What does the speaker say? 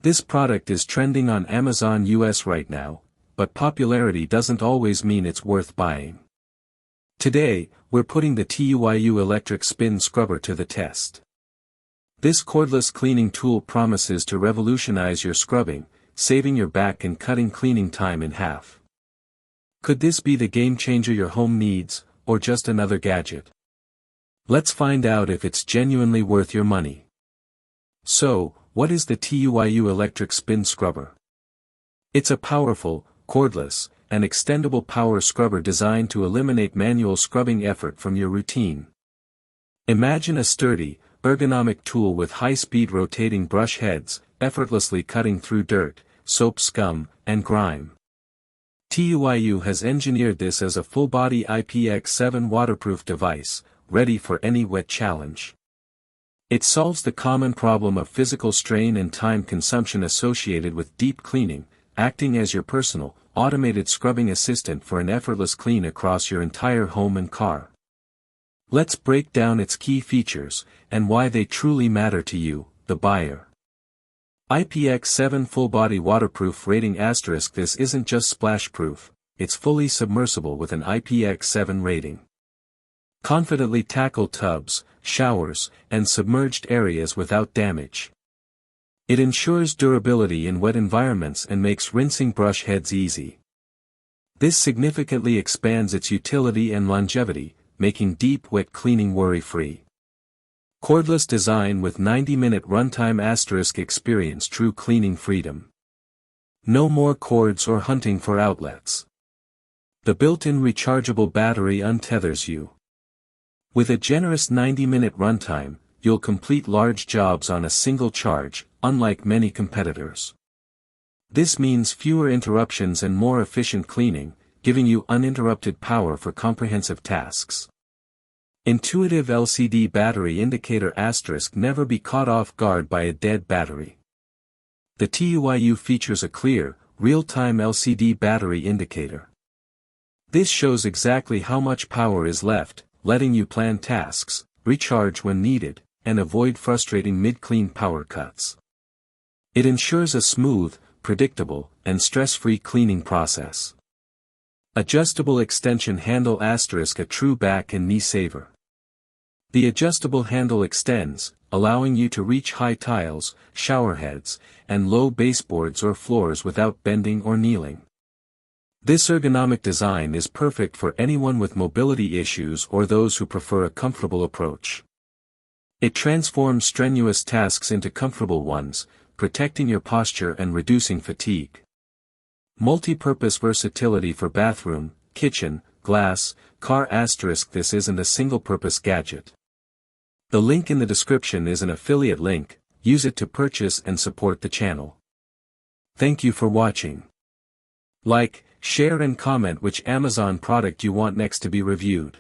This product is trending on Amazon US right now, but popularity doesn't always mean it's worth buying. Today, we're putting the TUYU electric spin scrubber to the test. This cordless cleaning tool promises to revolutionize your scrubbing, saving your back and cutting cleaning time in half. Could this be the game changer your home needs, or just another gadget? Let's find out if it's genuinely worth your money. So, what is the TUYU electric spin scrubber? It's a powerful, cordless, and extendable power scrubber designed to eliminate manual scrubbing effort from your routine. Imagine a sturdy, ergonomic tool with high-speed rotating brush heads, effortlessly cutting through dirt, soap scum, and grime. TUYU has engineered this as a full-body IPX7 waterproof device, ready for any wet challenge. It solves the common problem of physical strain and time consumption associated with deep cleaning, acting as your personal, automated scrubbing assistant for an effortless clean across your entire home and car. Let's break down its key features, and why they truly matter to you, the buyer. IPX7 full-body waterproof rating *. This isn't just splash-proof, it's fully submersible with an IPX7 rating. Confidently tackle tubs, showers, and submerged areas without damage. It ensures durability in wet environments and makes rinsing brush heads easy. This significantly expands its utility and longevity, making deep wet cleaning worry-free. Cordless design with 90-minute runtime *. Experience true cleaning freedom. No more cords or hunting for outlets. The built-in rechargeable battery untethers you. With a generous 90-minute runtime, you'll complete large jobs on a single charge, unlike many competitors. This means fewer interruptions and more efficient cleaning, giving you uninterrupted power for comprehensive tasks. Intuitive LCD battery indicator *. Never be caught off guard by a dead battery. The TUYU features a clear, real-time LCD battery indicator. This shows exactly how much power is left, letting you plan tasks, recharge when needed, and avoid frustrating mid-clean power cuts. It ensures a smooth, predictable, and stress-free cleaning process. Adjustable extension handle *. A true back and knee saver. The adjustable handle extends, allowing you to reach high tiles, shower heads, and low baseboards or floors without bending or kneeling. This ergonomic design is perfect for anyone with mobility issues or those who prefer a comfortable approach. It transforms strenuous tasks into comfortable ones, protecting your posture and reducing fatigue. Multi-purpose versatility for bathroom, kitchen, glass, car *. This isn't a single-purpose gadget. The link in the description is an affiliate link, use it to purchase and support the channel. Thank you for watching. Like, share and comment which Amazon product you want next to be reviewed.